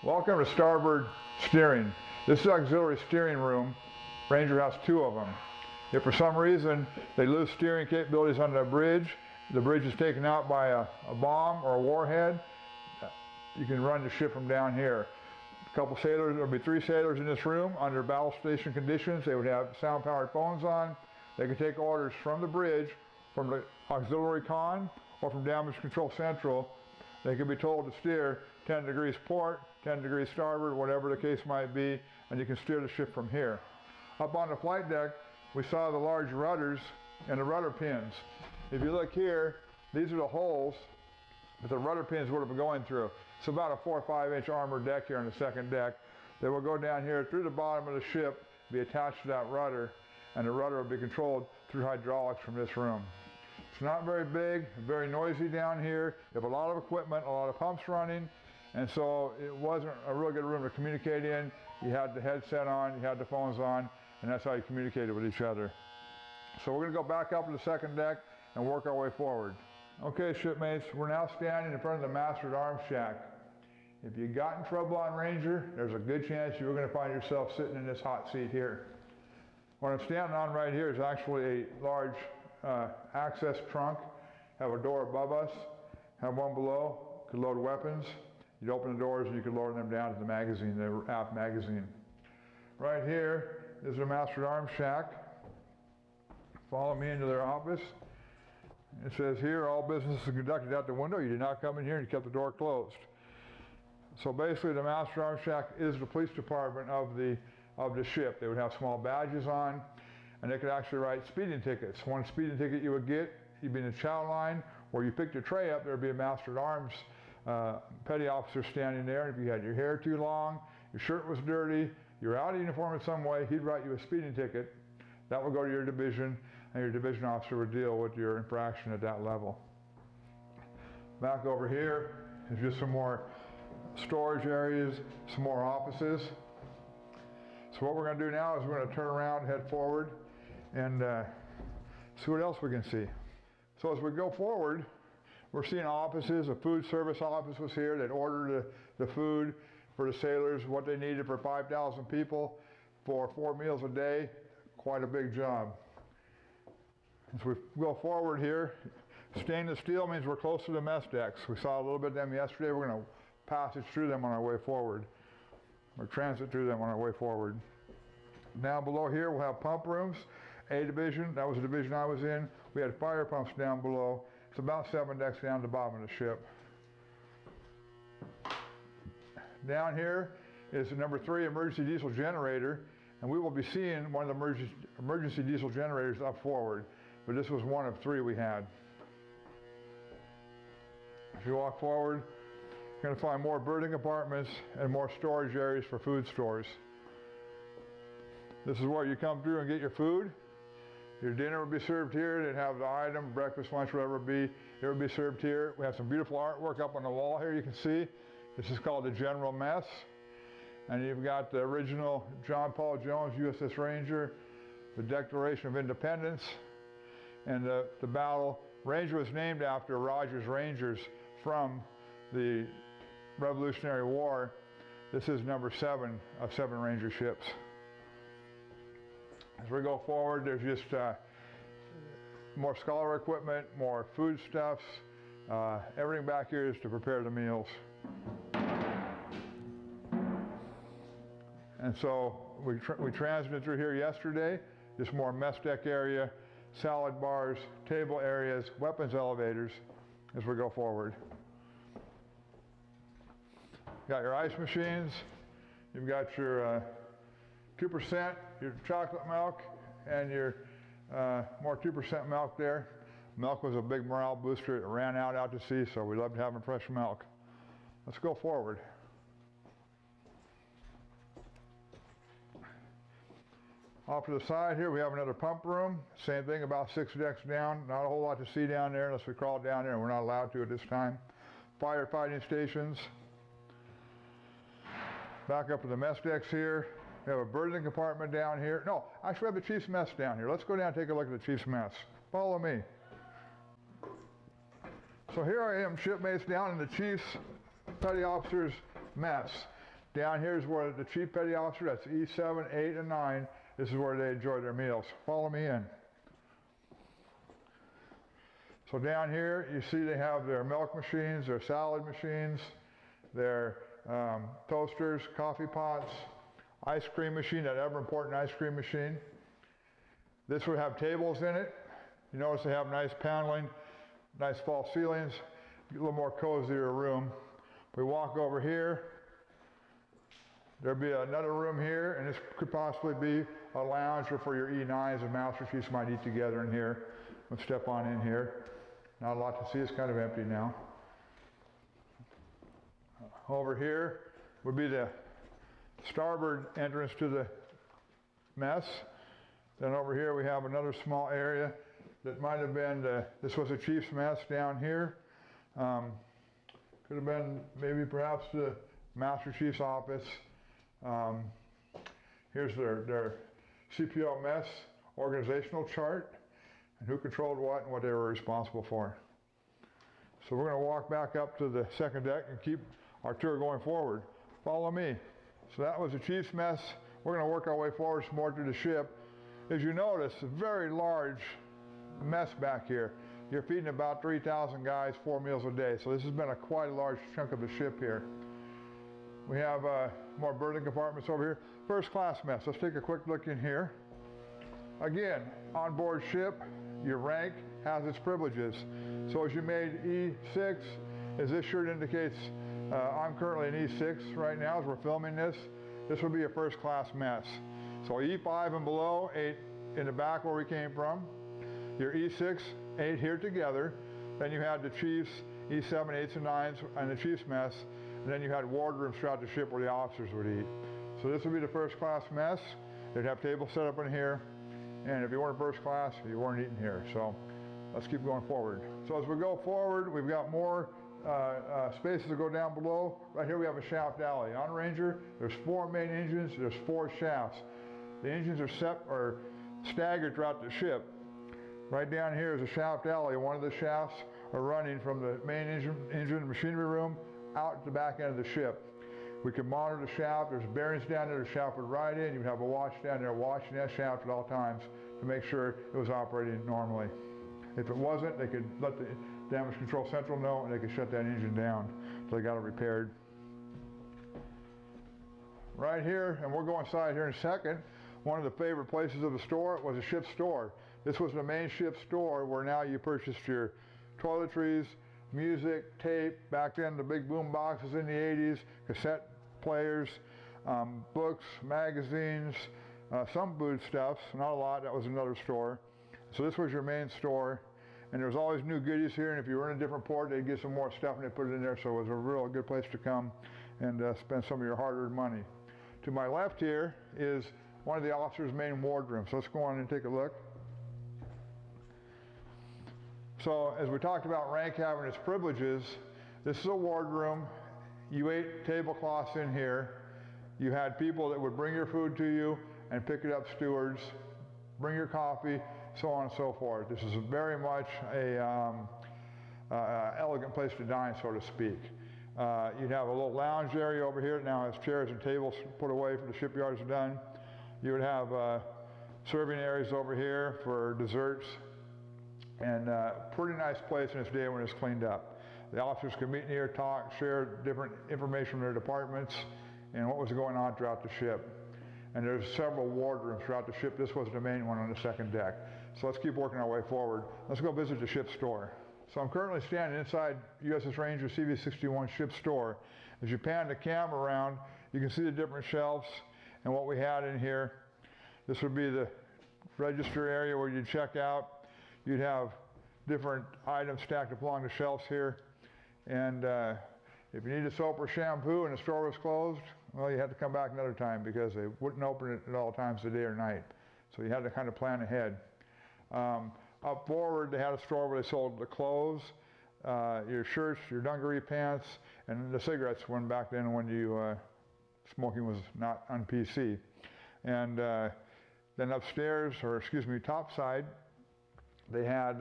Welcome to starboard steering. This is auxiliary steering room. Ranger has two of them. If for some reason they lose steering capabilities on the bridge is taken out by a bomb or a warhead, you can run the ship from down here. A couple sailors, there'll be 3 sailors in this room under battle station conditions. They would have sound powered phones on. They can take orders from the bridge, from the auxiliary con, or from damage control central. They can be told to steer 10 degrees port, 10 degrees starboard, whatever the case might be, and you can steer the ship from here. Up on the flight deck, we saw the large rudders and the rudder pins. If you look here, these are the holes that the rudder pins would have been going through. It's about a 4 or 5 inch armored deck here on the second deck. They will go down here through the bottom of the ship, be attached to that rudder, and the rudder will be controlled through hydraulics from this room. It's not very big, very noisy down here. You have a lot of equipment, a lot of pumps running, and so it wasn't a real good room to communicate in. You had the headset on, you had the phones on, and that's how you communicated with each other. So we're going to go back up to the second deck and work our way forward. Okay, shipmates, we're now standing in front of the master at arms shack. If you got in trouble on Ranger, there's a good chance you were going to find yourself sitting in this hot seat here. What I'm standing on right here is actually a large access trunk. Have a door above us, have one below, could load weapons. You'd open the doors and you could lower them down to the magazine, the aft magazine. Right here is the master at arms shack. Follow me into their office. It says here, all business is conducted out the window. You did not come in here and you kept the door closed. So basically the master at arms shack is the police department of the ship. They would have small badges on, and they could actually write speeding tickets. One speeding ticket you would get, you'd be in the chow line, where you picked your tray up, there'd be a master at arms petty officer standing there. If you had your hair too long, your shirt was dirty, you were out of uniform in some way, he'd write you a speeding ticket. That would go to your division, and your division officer would deal with your infraction at that level. Back over here is just some more storage areas, some more offices. So what we're going to do now is we're going to turn around, head forward, and see what else we can see. So as we go forward, we're seeing offices. A food service office was here. They'd order the food for the sailors, what they needed for 5,000 people for 4 meals a day. Quite a big job. As we go forward here, stainless steel means we're close to the mess decks. We saw a little bit of them yesterday. We're going to passage through them on our way forward, or transit through them on our way forward. Down below here we'll have pump rooms. A division, that was the division I was in. We had fire pumps down below. It's about 7 decks down to the bottom of the ship. Down here is the number 3 emergency diesel generator, and we will be seeing one of the emergency diesel generators up forward, but this was one of 3 we had. If you walk forward, you're going to find more berthing compartments and more storage areas for food stores. This is where you come through and get your food. Your dinner will be served here. They'd have the item, breakfast, lunch, whatever it be. It would be served here. We have some beautiful artwork up on the wall here you can see. This is called the General Mess. And you've got the original John Paul Jones USS Ranger, the Declaration of Independence, and the battle. Ranger was named after Rogers Rangers from the Revolutionary War. This is number 7 of 7 Ranger ships. As we go forward, there's just more scholar equipment, more foodstuffs. Everything back here is to prepare the meals. And so we transited through here yesterday. Just more mess deck area, salad bars, table areas, weapons elevators as we go forward. Got your ice machines. You've got your 2%, your chocolate milk, and your more 2% milk there. Milk was a big morale booster. It ran out to sea, so we loved having fresh milk. Let's go forward. Off to the side here, we have another pump room. Same thing, about 6 decks down. Not a whole lot to see down there unless we crawl down there, and we're not allowed to at this time. Firefighting stations. Back up to the mess decks here. We have a berthing compartment down here. No, actually we have the chief's mess down here. Let's go down and take a look at the chief's mess. Follow me. So here I am, shipmates, down in the chief's petty officer's mess. Down here is where the chief petty officer, that's E7, 8, and 9, this is where they enjoy their meals. Follow me in. So down here, you see they have their milk machines, their salad machines, their toasters, coffee pots, ice cream machine, that ever important ice cream machine. This would have tables in it. You notice they have nice paneling, nice false ceilings, a little more cozier room. We walk over here, there'll be another room here, and this could possibly be a lounge or for your E9s and Master Chiefs might eat together in here. We'll step on in here. Not a lot to see, it's kind of empty now. Over here would be the starboard entrance to the mess. Then over here we have another small area that might have been, this was a chief's mess down here. Could have been maybe perhaps the Master Chief's office. Here's their CPO mess organizational chart and who controlled what and what they were responsible for. So we're going to walk back up to the second deck and keep our tour going forward. Follow me. So that was the chief's mess. We're going to work our way forward some more to the ship. As you notice, a very large mess back here. You're feeding about 3,000 guys 4 meals a day. So this has been quite a large chunk of the ship here. We have more berthing compartments over here. First class mess. Let's take a quick look in here. Again, on board ship, your rank has its privileges. So as you made E6, as this shirt indicates, I'm currently in E6 right now as we're filming this. This would be a first class mess. So E5 and below, 8 in the back where we came from. Your E6, 8 here together. Then you had the chiefs, E7, 8s, and 9s, and the chief's mess. And then you had wardrooms throughout the ship where the officers would eat. So this would be the first class mess. They'd have tables set up in here. And if you weren't first class, you weren't eating here. So let's keep going forward. So as we go forward, we've got more spaces to go down below. Right here we have a shaft alley. On Ranger, there's 4 main engines, there's 4 shafts. The engines are staggered throughout the ship. Right down here is a shaft alley. One of the shafts are running from the main engine machinery room out the back end of the ship. We can monitor the shaft. There's bearings down there. The shaft would ride in. You would have a watch down there watching that shaft at all times to make sure it was operating normally. If it wasn't, they could let the damage control central know and they could shut that engine down until they got it repaired. Right here, and we'll go inside here in a second, one of the favorite places of the store was a ship store. This was the main ship store where now you purchased your toiletries, music, tape, back then the big boom boxes in the 80s, cassette players, books, magazines, some foodstuffs, not a lot, that was another store. So this was your main store, and there was always new goodies here, and if you were in a different port, they'd get some more stuff and they'd put it in there, so it was a real good place to come and spend some of your hard-earned money. To my left here is one of the officers' main wardrooms. So let's go on and take a look. So as we talked about rank having its privileges, this is a wardroom. You ate tablecloths in here. You had people that would bring your food to you and pick it up, stewards, bring your coffee, so on and so forth. This is very much a elegant place to dine, so to speak. You'd have a little lounge area over here that now has chairs and tables put away for the shipyards done. You would have serving areas over here for desserts, and pretty nice place in its day when it's cleaned up. The officers could meet in here, talk, share different information from their departments and what was going on throughout the ship. And there's several wardrooms throughout the ship. This was the main one on the second deck. So let's keep working our way forward. Let's go visit the ship store. So I'm currently standing inside USS Ranger CV-61 ship store. As you pan the camera around, you can see the different shelves and what we had in here. This would be the register area where you'd check out. You'd have different items stacked up along the shelves here. And if you needed soap or shampoo and the store was closed, well, you had to come back another time because they wouldn't open it at all times of the day or night. So you had to kind of plan ahead. Up forward, they had a store where they sold the clothes, your shirts, your dungaree pants, and the cigarettes when back then when you, smoking was not on PC. And then upstairs, or excuse me, topside, they had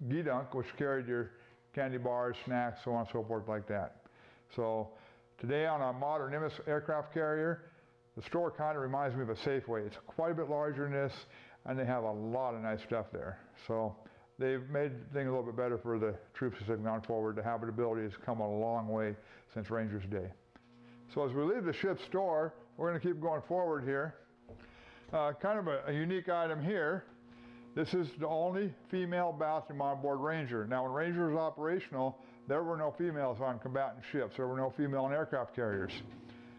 Gidunk, which carried your candy bars, snacks, so on and so forth like that. So Today on a modern Nimitz aircraft carrier, the store kind of reminds me of a Safeway. It's quite a bit larger than this, and they have a lot of nice stuff there. So they've made things a little bit better for the troops as they've gone forward. The habitability has come a long way since Ranger's day. So as we leave the ship's store, we're going to keep going forward here. Kind of a unique item here. This is the only female bathroom on board Ranger. Now when Ranger was operational, there were no females on combatant ships. There were no female aircraft carriers.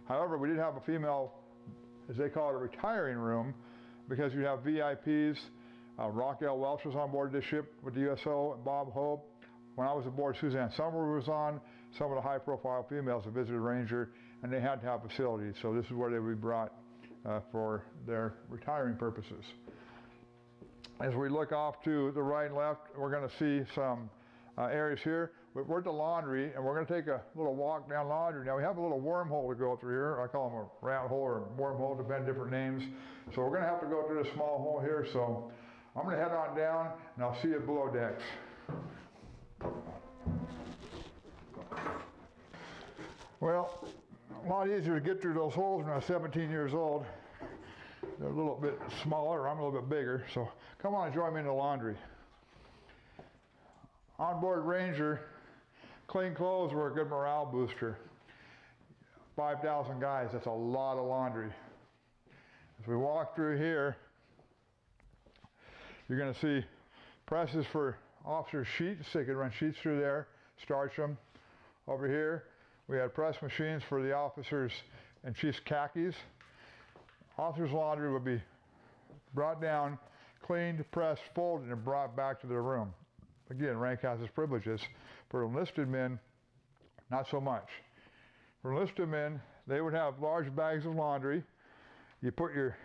However, we did have a female, as they call it, a retiring room, because you have VIPs. Raquel Welch was on board this ship with the USO, and Bob Hope. When I was aboard, Suzanne Summer was on. Some of the high-profile females that visited Ranger, and they had to have facilities. So this is where they would be brought for their retiring purposes. As we look off to the right and left, we're going to see some areas here. We're at the laundry, and we're going to take a little walk down laundry. Now we have a little wormhole to go through here. I call them a rat hole or wormhole, depending on different names. So we're going to have to go through this small hole here. So I'm going to head on down, and I'll see you below decks. Well, a lot easier to get through those holes when I was 17 years old. They're a little bit smaller, I'm a little bit bigger, so come on and join me in the laundry. On board Ranger, clean clothes were a good morale booster. 5,000 guys, that's a lot of laundry. As we walk through here, you're going to see presses for officers' sheets. They could run sheets through there, starch them. Over here, we had press machines for the officers and chiefs' khakis. Officers' laundry would be brought down, cleaned, pressed, folded, and brought back to their room. Again, rank has its privileges. For enlisted men, not so much. For enlisted men, they would have large bags of laundry. You put your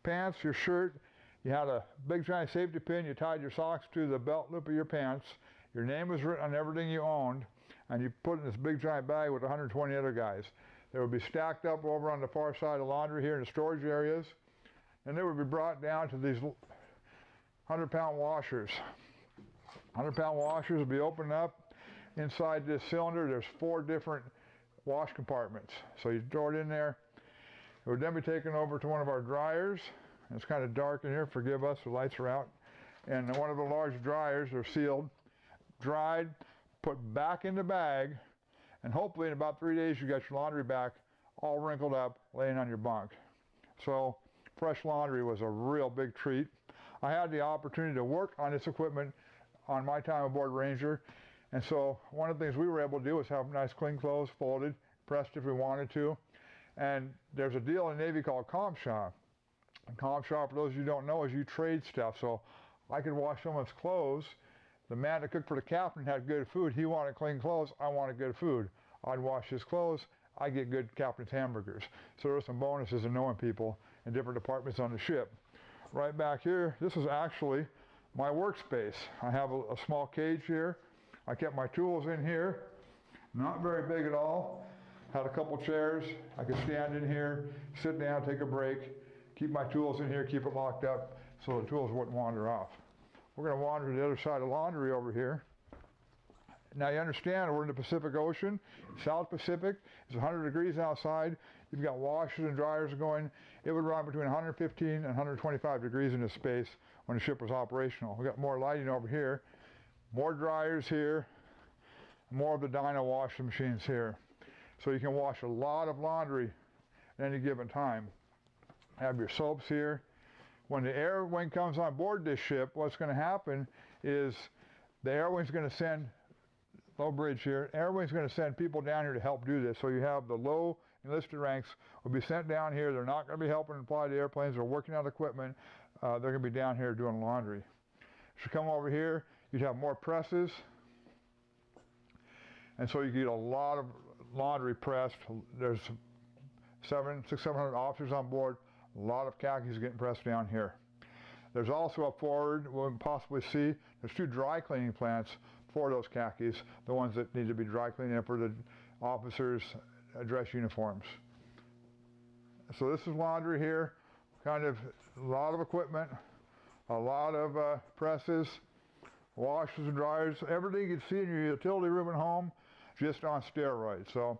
pants, your shirt, you had a big giant safety pin, you tied your socks to the belt loop of your pants, your name was written on everything you owned, and you put it in this big giant bag with 120 other guys. They would be stacked up over on the far side of the laundry here in the storage areas, and they would be brought down to these 100-pound washers. 100-pound washers would be opened up. Inside this cylinder, there's 4 different wash compartments. So you throw it in there. It would then be taken over to one of our dryers. It's kind of dark in here, forgive us, the lights are out. And one of the large dryers, they're sealed, dried, put back in the bag, and hopefully in about 3 days you got your laundry back all wrinkled up, laying on your bunk. So fresh laundry was a real big treat. I had the opportunity to work on this equipment on my time aboard Ranger, and so one of the things we were able to do was have nice clean clothes, folded, pressed if we wanted to. And there's a deal in the Navy called comp shop. And comp shop, for those of you who don't know, is you trade stuff. So I could wash someone's clothes. The man that cooked for the captain had good food. He wanted clean clothes. I wanted good food. I'd wash his clothes. I get good captain's hamburgers. So there were some bonuses in knowing people in different departments on the ship. Right back here, this is actually my workspace. I have a small cage here. I kept my tools in here. Not very big at all. Had a couple chairs. I could stand in here, sit down, take a break, keep my tools in here, keep it locked up so the tools wouldn't wander off. We're going to wander to the other side of laundry over here. Now you understand, we're in the Pacific Ocean, South Pacific. It's 100 degrees outside. You've got washers and dryers going. It would run between 115 and 125 degrees in this space when the ship was operational. We got more lighting over here, more dryers here, more of the dyno washing machines here. So you can wash a lot of laundry at any given time. Have your soaps here. When the air wing comes on board this ship, what's going to happen is the air wing's going to send, low bridge here, air wing's going to send people down here to help do this. So you have the low enlisted ranks will be sent down here. They're not going to be helping fly the airplanes. They're working on equipment. They're going to be down here doing laundry. If you come over here, you'd have more presses. And so you get a lot of laundry pressed. There's 700 officers on board. A lot of khakis getting pressed down here. There's also up forward, we'll possibly see, there's 2 dry cleaning plants for those khakis, the ones that need to be dry cleaned for the officers' dress uniforms. So this is laundry here, kind of a lot of equipment, a lot of presses, washers and dryers, everything you can see in your utility room at home, just on steroids. So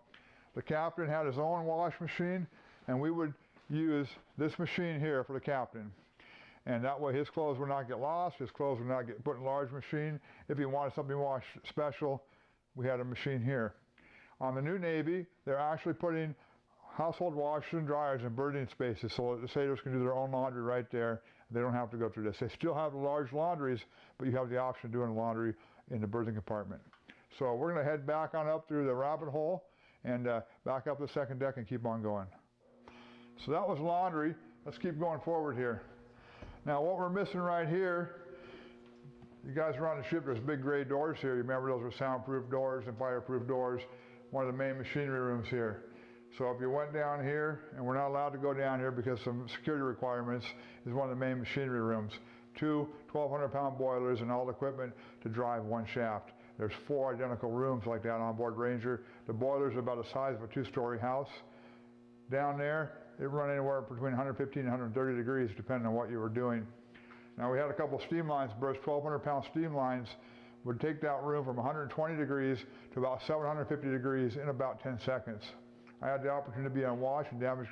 The captain had his own wash machine, and we would use this machine here for the captain. And that way his clothes would not get lost, his clothes would not get put in a large machine. If he wanted something washed special, we had a machine here. On the new Navy, they're actually putting household washers and dryers in berthing spaces so that the sailors can do their own laundry right there. They don't have to go through this. They still have large laundries, but you have the option of doing laundry in the berthing compartment. So we're going to head back on up through the rabbit hole and back up the second deck and keep on going. So that was laundry. Let's keep going forward here. Now what we're missing right here, you guys are on the ship, there's big gray doors here. You remember those were soundproof doors and fireproof doors. One of the main machinery rooms here. So if you went down here, and we're not allowed to go down here because some security requirements, is one of the main machinery rooms. 2 1,200-pound boilers and all the equipment to drive one shaft. There's 4 identical rooms like that on board Ranger. The boilers are about the size of a 2-story house. Down there, it run anywhere between 115 and 130 degrees depending on what you were doing. Now we had a couple steam lines burst. 1,200-pound steam lines would take that room from 120 degrees to about 750 degrees in about 10 seconds. I had the opportunity to be on watch and damage